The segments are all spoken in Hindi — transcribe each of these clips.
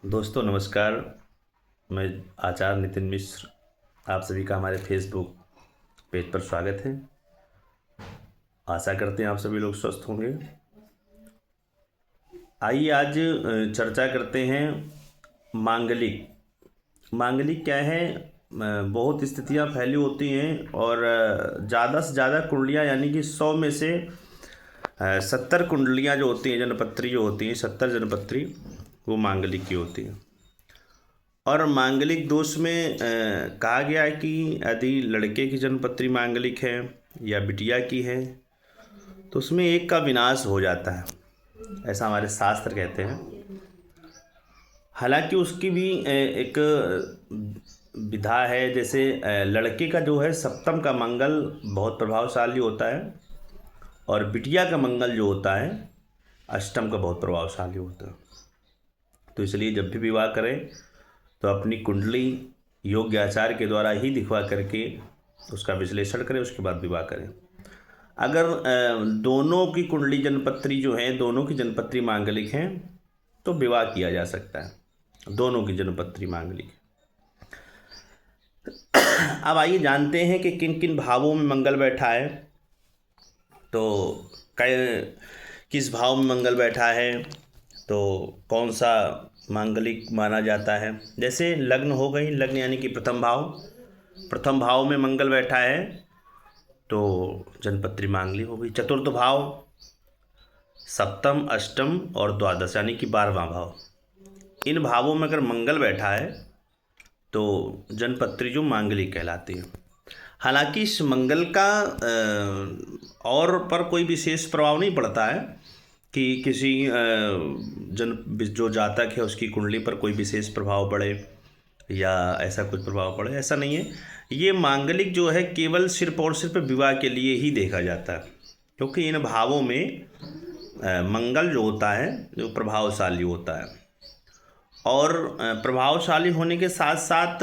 दोस्तों नमस्कार। मैं आचार्य नितिन मिश्र, आप सभी का हमारे फेसबुक पेज पर स्वागत है। आशा करते हैं आप सभी लोग स्वस्थ होंगे। आइए आज चर्चा करते हैं मांगलिक क्या है। बहुत स्थितियां फैली होती हैं और ज़्यादा से ज़्यादा कुंडलियां यानी कि 100 में से 70 कुंडलियां जो होती हैं, जनपत्री जो होती हैं, 70 जनपत्री वो मांगलिक की होती हैं। और मांगलिक दोष में कहा गया है कि यदि लड़के की जन्मपत्री मांगलिक है या बिटिया की है तो उसमें एक का विनाश हो जाता है, ऐसा हमारे शास्त्र कहते हैं। हालांकि उसकी भी एक विधा है। जैसे लड़के का जो है सप्तम का मंगल बहुत प्रभावशाली होता है और बिटिया का मंगल जो होता है अष्टम का बहुत प्रभावशाली होता है। तो इसलिए जब भी विवाह करें तो अपनी कुंडली योग्य आचार्य के द्वारा ही दिखवा करके उसका विश्लेषण करें, उसके बाद विवाह करें। अगर दोनों की कुंडली जनपत्री जो है, दोनों की जनपत्री मांगलिक हैं तो विवाह किया जा सकता है, दोनों की जनपत्री मांगलिक। अब आइए जानते हैं कि किन किन भावों में मंगल बैठा है। तो किस भाव में मंगल बैठा है तो कौन सा मांगलिक माना जाता है। जैसे लग्न हो गई, लग्न यानी कि प्रथम भाव में मंगल बैठा है तो जनपत्री मांगलिक हो गई। चतुर्थ भाव, सप्तम, अष्टम और द्वादश यानी कि 12वां भाव, इन भावों में अगर मंगल बैठा है तो जनपत्री जो मांगलिक कहलाती है। हालांकि इस मंगल का और पर कोई विशेष प्रभाव नहीं पड़ता है कि किसी जो जातक है उसकी कुंडली पर कोई विशेष प्रभाव पड़े या ऐसा कुछ प्रभाव पड़े, ऐसा नहीं है। ये मांगलिक जो है केवल सिर्फ और सिर्फ विवाह के लिए ही देखा जाता है, क्योंकि इन भावों में मंगल जो होता है जो प्रभावशाली होता है। और प्रभावशाली होने के साथ साथ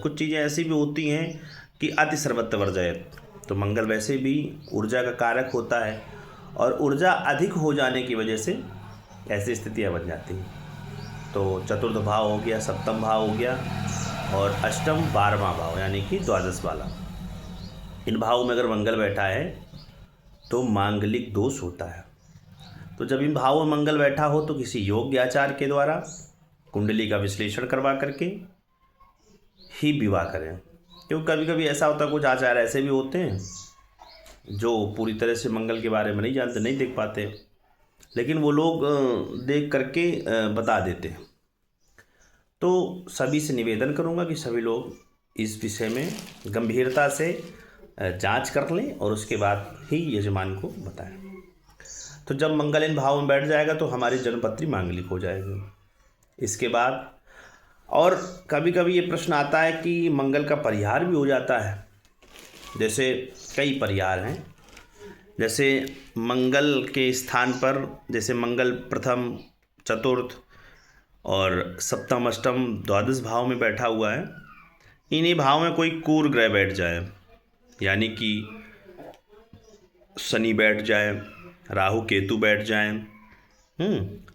कुछ चीज़ें ऐसी भी होती हैं कि अति सर्वत्र वर्जयत। तो मंगल वैसे भी ऊर्जा का कारक होता है और ऊर्जा अधिक हो जाने की वजह से ऐसी स्थितियाँ बन जाती हैं। तो चतुर्थ भाव हो गया, सप्तम भाव हो गया और अष्टम 12वां भाव यानी कि द्वादश वाला, इन भावों में अगर मंगल बैठा है तो मांगलिक दोष होता है। तो जब इन भावों में मंगल बैठा हो तो किसी योग्य आचार्य के द्वारा कुंडली का विश्लेषण करवा करके ही विवाह करें। क्योंकि कभी कभी ऐसा होता है, कुछ आचार्य ऐसे भी होते हैं जो पूरी तरह से मंगल के बारे में नहीं जानते, नहीं देख पाते, लेकिन वो लोग देख करके बता देते हैं। तो सभी से निवेदन करूंगा कि सभी लोग इस विषय में गंभीरता से जांच कर लें और उसके बाद ही यजमान को बताएं। तो जब मंगल इन भाव में बैठ जाएगा तो हमारी जन्मपत्री मांगलिक हो जाएगी। इसके बाद और कभी कभी ये प्रश्न आता है कि मंगल का परिहार भी हो जाता है। जैसे कई परिहार हैं, जैसे मंगल के स्थान पर, जैसे मंगल प्रथम, चतुर्थ और सप्तम, अष्टम, द्वादश भाव में बैठा हुआ है, इन्हीं भाव में कोई क्रूर ग्रह बैठ जाए, यानी कि शनि बैठ जाए, राहु केतु बैठ जाए,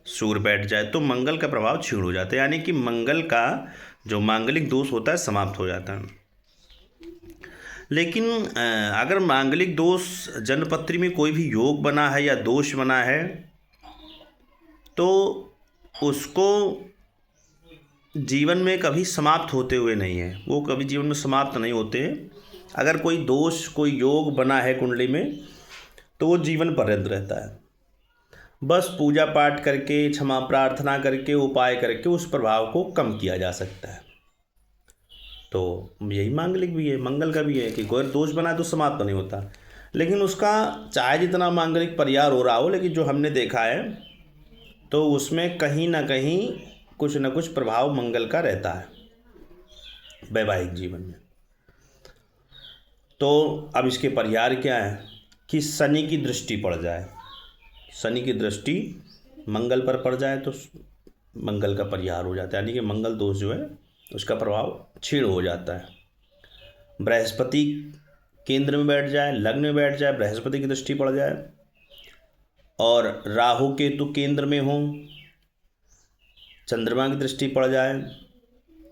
सूर्य बैठ जाए, तो मंगल का प्रभाव क्षीण हो जाता है, यानी कि मंगल का जो मांगलिक दोष होता है समाप्त हो जाता है। लेकिन अगर मांगलिक दोष जन्मपत्री में कोई भी योग बना है या दोष बना है तो उसको जीवन में कभी समाप्त होते हुए नहीं है, वो कभी जीवन में समाप्त नहीं होते हैं। अगर कोई दोष, कोई योग बना है कुंडली में तो वो जीवन पर्यंत रहता है। बस पूजा पाठ करके, क्षमा प्रार्थना करके, उपाय करके उस प्रभाव को कम किया जा सकता है। तो यही मांगलिक भी है, मंगल का भी है कि कोई दोष बना तो समाप्त नहीं होता, लेकिन उसका चाहे जितना मांगलिक परिहार हो रहा हो, लेकिन जो हमने देखा है तो उसमें कहीं ना कहीं कुछ न कुछ प्रभाव मंगल का रहता है वैवाहिक जीवन में। तो अब इसके परिहार क्या है कि शनि की दृष्टि पड़ जाए, शनि की दृष्टि मंगल पर पड़ जाए तो मंगल का परिहार हो जाता है, यानी कि मंगल दोष जो है उसका प्रभाव क्षीण हो जाता है। बृहस्पति केंद्र में बैठ जाए, लग्न में बैठ जाए, बृहस्पति की दृष्टि पड़ जाए और राहु केतु केंद्र में हो चंद्रमा की दृष्टि पड़ जाए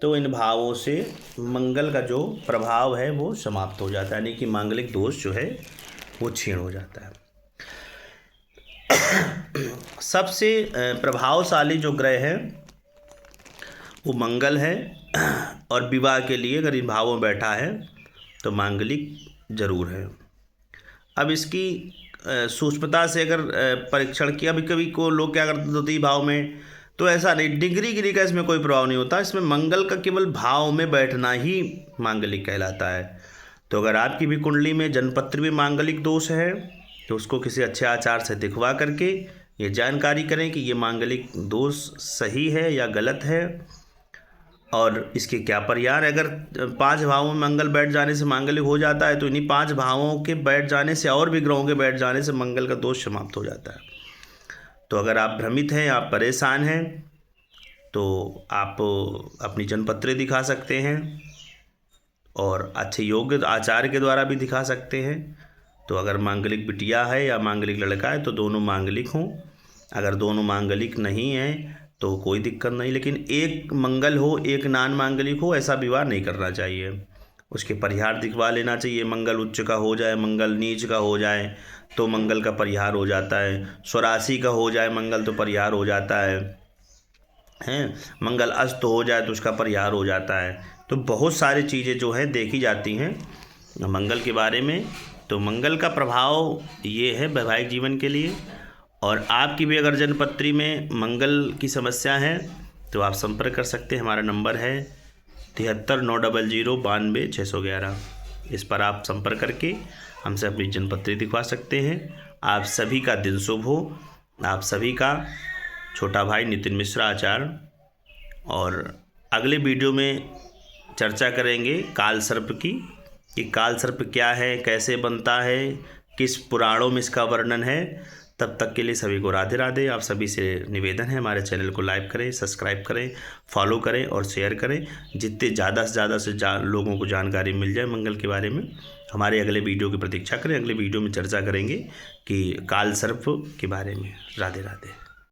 तो इन भावों से मंगल का जो प्रभाव है वो समाप्त हो जाता है, यानी कि मांगलिक दोष जो है वो क्षीण हो जाता है। सबसे प्रभावशाली जो ग्रह है वो मंगल है, और विवाह के लिए अगर इन भावों में बैठा है तो मांगलिक जरूर है। अब इसकी सूक्ष्मता से अगर परीक्षण किया, कभी कभी को लोग क्या करते द्वितीय भाव में, तो ऐसा नहीं, डिग्री का इसमें कोई प्रभाव नहीं होता। इसमें मंगल का केवल भाव में बैठना ही मांगलिक कहलाता है। तो अगर आपकी भी कुंडली में जन्मपत्र में मांगलिक दोष है तो उसको किसी अच्छे आचार से दिखवा करके ये जानकारी करें कि ये मांगलिक दोष सही है या गलत है, और इसके क्या परिहार। अगर 5 भावों में मंगल बैठ जाने से मांगलिक हो जाता है तो इन्हीं 5 भावों के बैठ जाने से और भी ग्रहों के बैठ जाने से मंगल का दोष समाप्त हो जाता है। तो अगर आप भ्रमित हैं, आप परेशान हैं, तो आप अपनी जन्मपत्री दिखा सकते हैं और अच्छे योग्य आचार्य के द्वारा भी दिखा सकते हैं। तो अगर मांगलिक बिटिया है या मांगलिक लड़का है तो दोनों मांगलिक हों। अगर दोनों मांगलिक नहीं हैं तो कोई दिक्कत नहीं, लेकिन एक मंगल हो एक नान मांगलिक हो ऐसा विवाह नहीं करना चाहिए। उसके परिहार दिखवा लेना चाहिए। मंगल उच्च का हो जाए, मंगल नीच का हो जाए तो मंगल का परिहार हो जाता है। स्वराशि का हो जाए मंगल तो परिहार हो जाता है। मंगल अस्त हो जाए तो उसका परिहार हो जाता है। तो बहुत सारी चीज़ें जो हैं देखी जाती हैं मंगल के बारे में। तो मंगल का प्रभाव ये है वैवाहिक जीवन के लिए। और आपकी भी अगर जन्मपत्री में मंगल की समस्या है तो आप संपर्क कर सकते हैं। हमारा नंबर है 7390092611। इस पर आप संपर्क करके हमसे अपनी जन्मपत्री दिखवा सकते हैं। आप सभी का दिन शुभ हो। आप सभी का छोटा भाई नितिन मिश्रा आचार्य। और अगले वीडियो में चर्चा करेंगे काल सर्प की, कि काल सर्प क्या है, कैसे बनता है, किस पुराणों में इसका वर्णन है। तब तक के लिए सभी को राधे राधे। आप सभी से निवेदन है हमारे चैनल को लाइक करें, सब्सक्राइब करें, फॉलो करें और शेयर करें, जितने ज़्यादा से ज़्यादा लोगों को जानकारी मिल जाए मंगल के बारे में। हमारे अगले वीडियो की प्रतीक्षा करें। अगले वीडियो में चर्चा करेंगे कि काल सर्प के बारे में। राधे राधे।